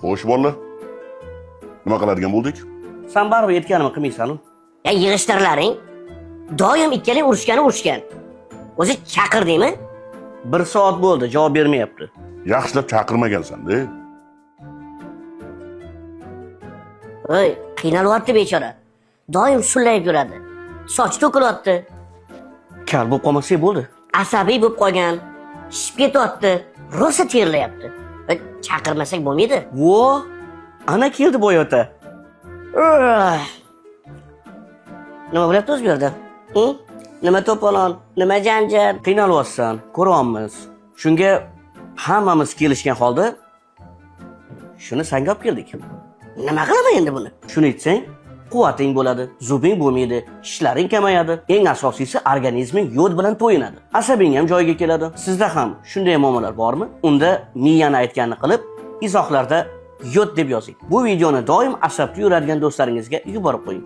Xo'sh, bola. Nima qiladigan bo'ldik? Sen baribir aytganimni qilmaysan-ku. Ya yig'ishtirlaring doim ikkalang urushgan. O'zi chaqirdingmi? 1 soat bo'ldi, javob bermayapti. Yaxshilab chaqirmagansan-da. Oy, qiynalyapti bechora. Doim shullayib yuradi. Soch to'kilyapti. Kal bo'lib qolmasak bo'ldi. Asabiy bo'lib qolgan. Shishib ketyapti. Rosa terlayapti. Chaqirmasak bo'lmaydi. Vo, ana keldi boyota. Nima bo'lyapti o'zi bu yerda? Nima to'polon, nima janjal? Qiynalyapsan, ko'ryapmiz. Shunga hammamiz kelishgan holda shuni senga olib keldik. Nima qilaman endi buni? Shuni aytsang, quvvating bo'ladi, zubing bo'lmaydi, ishlaring kamayadi. Eng asosiysi organizming yod bilan to'yinadi. Asabing ham joyiga keladi. Sizda ham shunday muammolar bormi? Unda miyani aytganini qilib, izohlarda yod deb yozing. Bu videoni doim asabda yuradigan do'stlaringizga yuborib qo'ying.